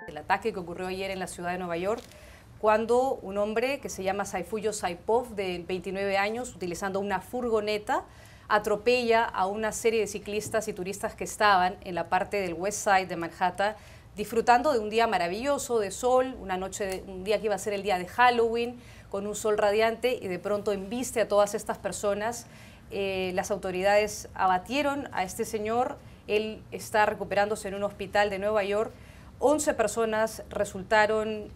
El ataque que ocurrió ayer en la ciudad de Nueva York, cuando un hombre que se llama Sayfullo Saipov, de 29 años, utilizando una furgoneta, atropella a una serie de ciclistas y turistas que estaban en la parte del West Side de Manhattan, disfrutando de un día maravilloso de sol, un día que iba a ser el día de Halloween, con un sol radiante, y de pronto embiste a todas estas personas. Las autoridades abatieron a este señor. Él está recuperándose en un hospital de Nueva York. 11 personas resultaron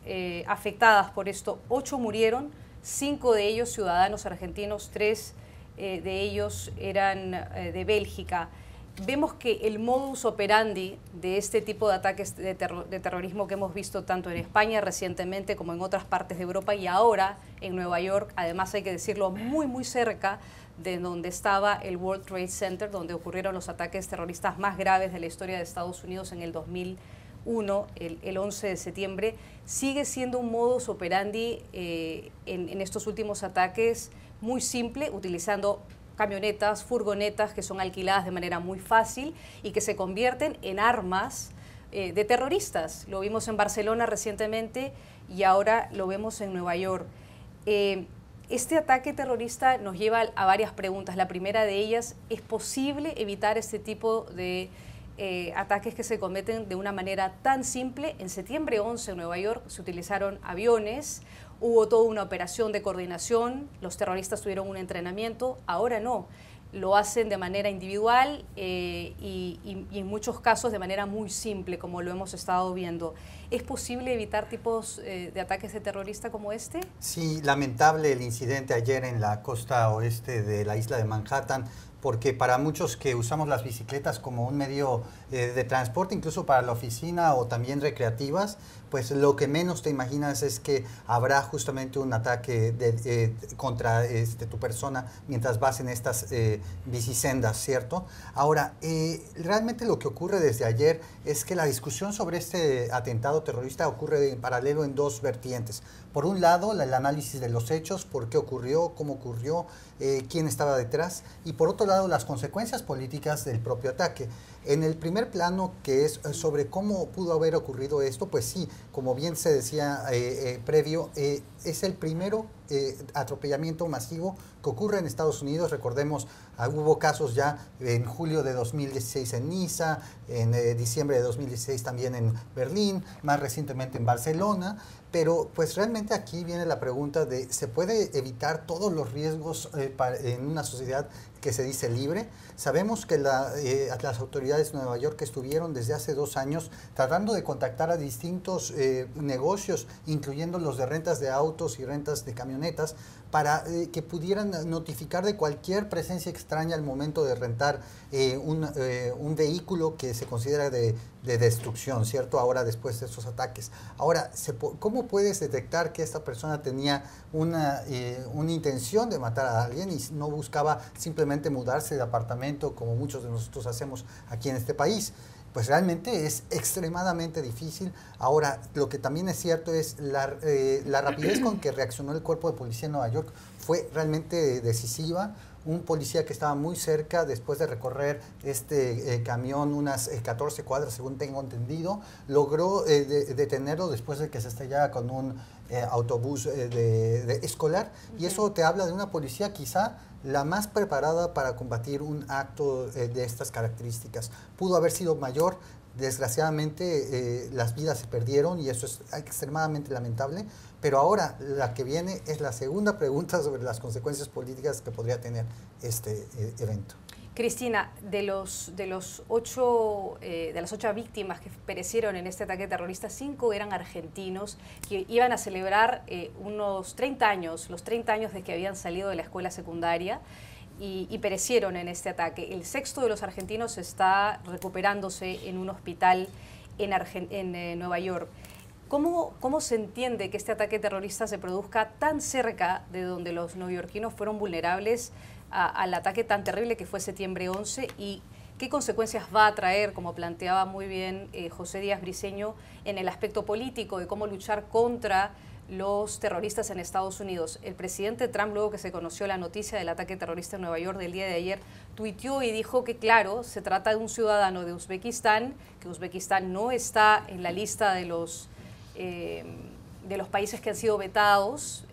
afectadas por esto, 8 murieron, 5 de ellos ciudadanos argentinos, 3 de ellos eran de Bélgica. Vemos que el modus operandi de este tipo de ataques de terrorismo que hemos visto tanto en España recientemente como en otras partes de Europa y ahora en Nueva York, además hay que decirlo, muy cerca de donde estaba el World Trade Center, donde ocurrieron los ataques terroristas más graves de la historia de Estados Unidos en el 2001, el 11 de septiembre, sigue siendo un modus operandi en estos últimos ataques muy simple, utilizando camionetas, furgonetas que son alquiladas de manera muy fácil y que se convierten en armas de terroristas. Lo vimos en Barcelona recientemente y ahora lo vemos en Nueva York. Este ataque terrorista nos lleva a varias preguntas. La primera de ellas, ¿es posible evitar este tipo de ataques que se cometen de una manera tan simple? En septiembre 11 en Nueva York se utilizaron aviones, hubo toda una operación de coordinación, los terroristas tuvieron un entrenamiento, ahora no, lo hacen de manera individual y en muchos casos de manera muy simple, como lo hemos estado viendo. ¿Es posible evitar tipos de ataques de terrorista como este? Sí, lamentable el incidente ayer en la costa oeste de la isla de Manhattan, porque para muchos que usamos las bicicletas como un medio de transporte, incluso para la oficina o también recreativas, pues lo que menos te imaginas es que habrá justamente un ataque contra tu persona mientras vas en estas bicisendas, ¿cierto? Ahora, realmente lo que ocurre desde ayer es que la discusión sobre este atentado terrorista ocurre en paralelo en dos vertientes. Por un lado, el análisis de los hechos, por qué ocurrió, cómo ocurrió, quién estaba detrás, y por otro lado, las consecuencias políticas del propio ataque. En el primer plano, que es sobre cómo pudo haber ocurrido esto, pues sí, como bien se decía previo, es el primero atropellamiento masivo que ocurre en Estados Unidos. Recordemos, hubo casos ya en julio de 2016 en Niza, en diciembre de 2016 también en Berlín, más recientemente en Barcelona, pero pues realmente aquí viene la pregunta de, ¿se puede evitar todos los riesgos en una sociedad que se dice libre? Sabemos que las autoridades de Nueva York estuvieron desde hace 2 años tratando de contactar a distintos negocios, incluyendo los de rentas de autos y rentas de camionetas, para que pudieran notificar de cualquier presencia extraña al momento de rentar un vehículo que se considera de destrucción, ¿cierto? Ahora, después de estos ataques. Ahora, ¿cómo puedes detectar que esta persona tenía una intención de matar a alguien y no buscaba simplemente mudarse de apartamento como muchos de nosotros hacemos aquí en este país? Pues realmente es extremadamente difícil. Ahora, lo que también es cierto es la rapidez con que reaccionó el cuerpo de policía en Nueva York fue realmente decisiva. Un policía que estaba muy cerca, después de recorrer este camión unas 14 cuadras, según tengo entendido, logró detenerlo después de que se estrellara con un autobús escolar. Y eso te habla de una policía quizá la más preparada para combatir un acto de estas características. Pudo haber sido mayor. Desgraciadamente las vidas se perdieron y eso es extremadamente lamentable, pero ahora la que viene es la segunda pregunta sobre las consecuencias políticas que podría tener este evento. Cristina, de las 8 víctimas que perecieron en este ataque terrorista, 5 eran argentinos que iban a celebrar unos 30 años, los 30 años de que habían salido de la escuela secundaria. Y perecieron en este ataque. El sexto de los argentinos está recuperándose en un hospital en Nueva York. ¿Cómo se entiende que este ataque terrorista se produzca tan cerca de donde los neoyorquinos fueron vulnerables al ataque tan terrible que fue septiembre 11? ¿Y qué consecuencias va a traer, como planteaba muy bien José Díaz Briceño, en el aspecto político de cómo luchar contra los terroristas en Estados Unidos. El presidente Trump, luego que se conoció la noticia del ataque terrorista en Nueva York del día de ayer, tuiteó y dijo que, claro, se trata de un ciudadano de Uzbekistán, que Uzbekistán no está en la lista de los países que han sido vetados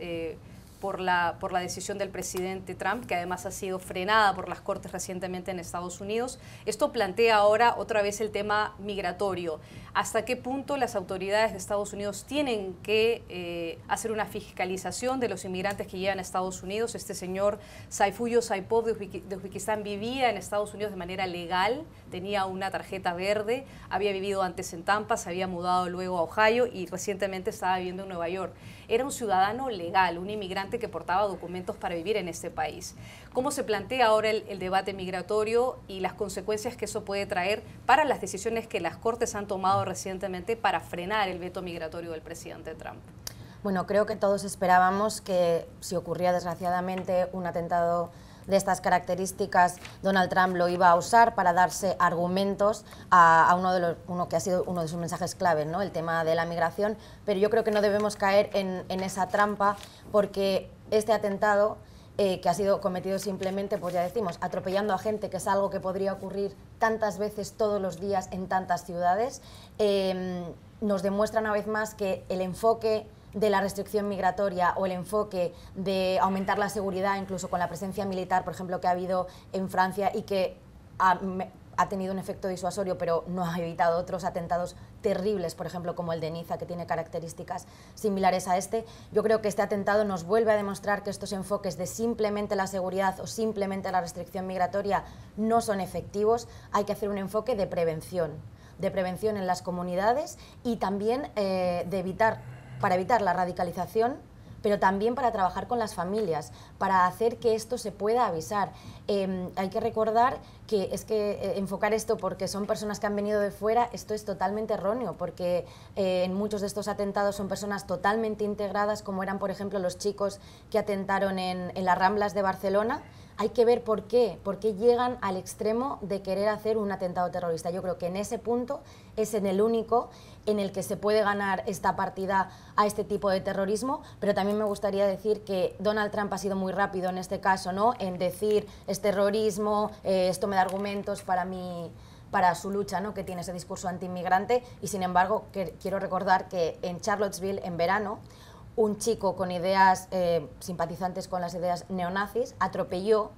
por la decisión del presidente Trump, que además ha sido frenada por las Cortes recientemente en Estados Unidos. Esto plantea ahora otra vez el tema migratorio. ¿Hasta qué punto las autoridades de Estados Unidos tienen que hacer una fiscalización de los inmigrantes que llegan a Estados Unidos? Este señor Sayfullo Saipov de Uzbekistán vivía en Estados Unidos de manera legal, tenía una tarjeta verde, había vivido antes en Tampa, se había mudado luego a Ohio y recientemente estaba viviendo en Nueva York. Era un ciudadano legal, un inmigrante que portaba documentos para vivir en este país. ¿Cómo se plantea ahora el debate migratorio y las consecuencias que eso puede traer para las decisiones que las Cortes han tomado recientemente para frenar el veto migratorio del presidente Trump? Bueno, creo que todos esperábamos que si ocurría desgraciadamente un atentado de estas características, Donald Trump lo iba a usar para darse argumentos a uno que ha sido uno de sus mensajes clave, ¿no? El tema de la migración, pero yo creo que no debemos caer en esa trampa, porque este atentado que ha sido cometido simplemente, pues ya decimos, atropellando a gente, que es algo que podría ocurrir tantas veces todos los días en tantas ciudades, nos demuestra una vez más que el enfoque de la restricción migratoria o el enfoque de aumentar la seguridad, incluso con la presencia militar, por ejemplo, que ha habido en Francia y que ha tenido un efecto disuasorio, pero no ha evitado otros atentados terribles, por ejemplo, como el de Niza, que tiene características similares a este. Yo creo que este atentado nos vuelve a demostrar que estos enfoques de simplemente la seguridad o simplemente la restricción migratoria no son efectivos. Hay que hacer un enfoque de prevención en las comunidades y también para evitar la radicalización, pero también para trabajar con las familias, para hacer que esto se pueda avisar. Hay que recordar que enfocar esto porque son personas que han venido de fuera, esto es totalmente erróneo, porque en muchos de estos atentados son personas totalmente integradas, como eran, por ejemplo, los chicos que atentaron en las Ramblas de Barcelona. Hay que ver por qué llegan al extremo de querer hacer un atentado terrorista. Yo creo que en ese punto es en el único en el que se puede ganar esta partida a este tipo de terrorismo, pero también me gustaría decir que Donald Trump ha sido muy rápido en este caso, ¿no?, en decir es terrorismo, esto me da argumentos para su lucha, ¿no?, que tiene ese discurso antiinmigrante, y sin embargo quiero recordar que en Charlottesville, en verano, un chico con ideas simpatizantes con las ideas neonazis atropelló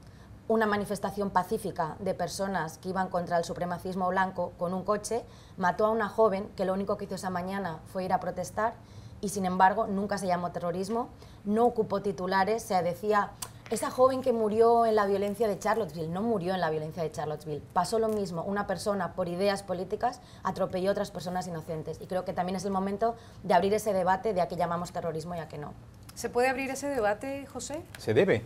una manifestación pacífica de personas que iban contra el supremacismo blanco con un coche, mató a una joven que lo único que hizo esa mañana fue ir a protestar y sin embargo nunca se llamó terrorismo, no ocupó titulares, se decía esa joven que murió en la violencia de Charlottesville. No murió en la violencia de Charlottesville, pasó lo mismo, una persona por ideas políticas atropelló a otras personas inocentes y creo que también es el momento de abrir ese debate de a qué llamamos terrorismo y a qué no. ¿Se puede abrir ese debate, José? Se debe,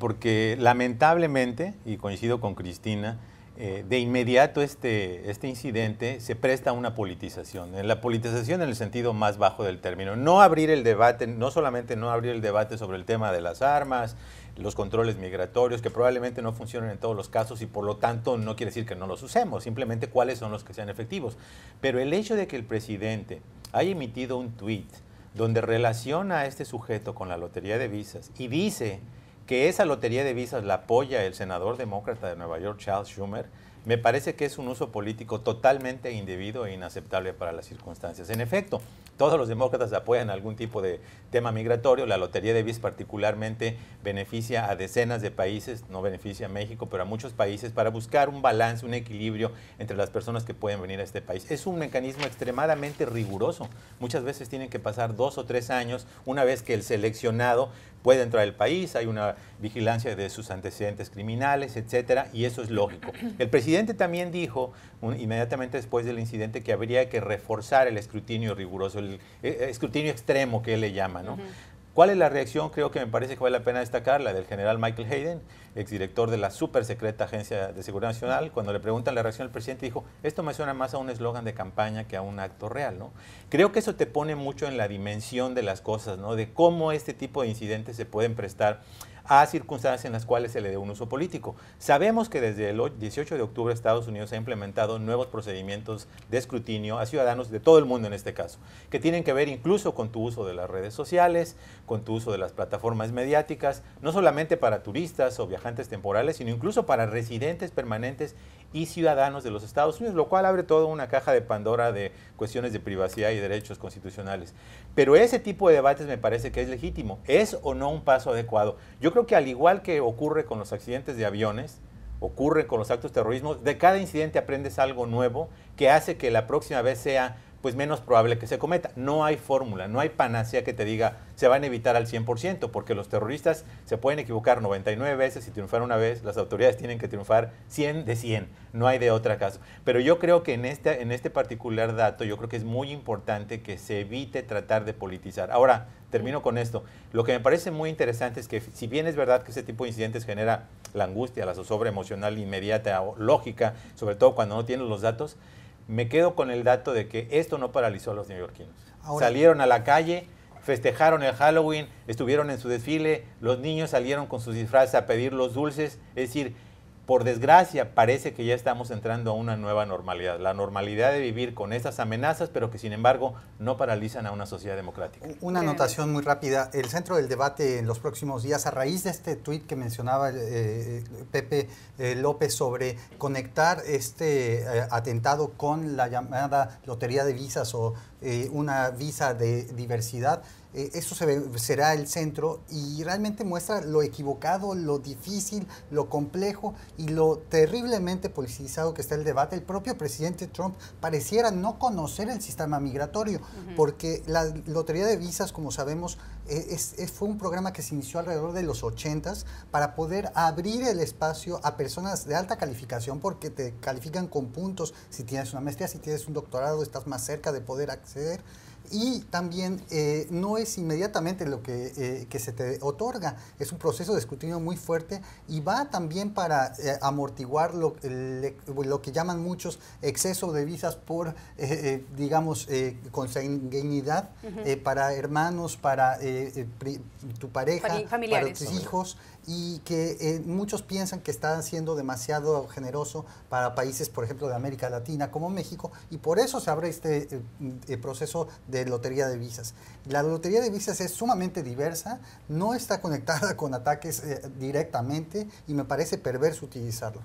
porque lamentablemente, y coincido con Cristina, de inmediato este incidente se presta a una politización. La politización en el sentido más bajo del término. No abrir el debate, no solamente no abrir el debate sobre el tema de las armas, los controles migratorios, que probablemente no funcionan en todos los casos y por lo tanto no quiere decir que no los usemos, simplemente cuáles son los que sean efectivos. Pero el hecho de que el presidente haya emitido un tuit donde relaciona a este sujeto con la lotería de visas y dice que esa lotería de visas la apoya el senador demócrata de Nueva York, Charles Schumer, me parece que es un uso político totalmente indebido e inaceptable para las circunstancias. En efecto, todos los demócratas apoyan algún tipo de tema migratorio. La lotería de visas particularmente beneficia a decenas de países, no beneficia a México, pero a muchos países, para buscar un balance, un equilibrio entre las personas que pueden venir a este país. Es un mecanismo extremadamente riguroso. Muchas veces tienen que pasar 2 o 3 años una vez que el seleccionado puede entrar al país, hay una vigilancia de sus antecedentes criminales, etcétera, y eso es lógico. El presidente también dijo, inmediatamente después del incidente, que habría que reforzar el escrutinio riguroso, el escrutinio extremo que él le llama, ¿no? ¿Cuál es la reacción? Creo que me parece que vale la pena destacar, la del general Michael Hayden, exdirector de la super secreta Agencia de Seguridad Nacional, cuando le preguntan la reacción del presidente, dijo, esto me suena más a un eslogan de campaña que a un acto real, ¿no? Creo que eso te pone mucho en la dimensión de las cosas, ¿no? De cómo este tipo de incidentes se pueden prestar a circunstancias en las cuales se le dé un uso político. Sabemos que desde el 18 de octubre Estados Unidos ha implementado nuevos procedimientos de escrutinio a ciudadanos de todo el mundo en este caso, que tienen que ver incluso con tu uso de las redes sociales, con tu uso de las plataformas mediáticas, no solamente para turistas o viajantes temporales, sino incluso para residentes permanentes y ciudadanos de los Estados Unidos, lo cual abre toda una caja de Pandora de cuestiones de privacidad y derechos constitucionales. Pero ese tipo de debates me parece que es legítimo. ¿Es o no un paso adecuado? Yo creo que al igual que ocurre con los accidentes de aviones, ocurre con los actos de terrorismo, de cada incidente aprendes algo nuevo que hace que la próxima vez sea pues menos probable que se cometa. No hay fórmula, no hay panacea que te diga se van a evitar al 100%, porque los terroristas se pueden equivocar 99 veces y triunfar una vez, las autoridades tienen que triunfar 100 de 100, no hay de otra caso. Pero yo creo que en este particular dato, yo creo que es muy importante que se evite tratar de politizar. Ahora, termino con esto. Lo que me parece muy interesante es que si bien es verdad que ese tipo de incidentes genera la angustia, la zozobra emocional inmediata o lógica, sobre todo cuando no tienes los datos, me quedo con el dato de que esto no paralizó a los neoyorquinos. Salieron a la calle, festejaron el Halloween, estuvieron en su desfile, los niños salieron con sus disfraces a pedir los dulces. Es decir, por desgracia, parece que ya estamos entrando a una nueva normalidad. La normalidad de vivir con estas amenazas, pero que sin embargo no paralizan a una sociedad democrática. Una anotación muy rápida. El centro del debate en los próximos días, a raíz de este tuit que mencionaba Pepe López sobre conectar este atentado con la llamada lotería de visas o una visa de diversidad, eso será el centro y realmente muestra lo equivocado, lo difícil, lo complejo y lo terriblemente politizado que está el debate. El propio presidente Trump pareciera no conocer el sistema migratorio, porque la lotería de visas, como sabemos, fue un programa que se inició alrededor de los 80s para poder abrir el espacio a personas de alta calificación, porque te califican con puntos. Si tienes una maestría, si tienes un doctorado, estás más cerca de poder acceder. Y también no es inmediatamente lo que se te otorga, es un proceso de escrutinio muy fuerte y va también para amortiguar lo que llaman muchos exceso de visas por, digamos, consanguinidad para hermanos, para tu pareja, para tus hijos, y que muchos piensan que está siendo demasiado generoso para países, por ejemplo, de América Latina como México, y por eso se abre este proceso de lotería de visas. La lotería de visas es sumamente diversa, no está conectada con ataques directamente y me parece perverso utilizarlo.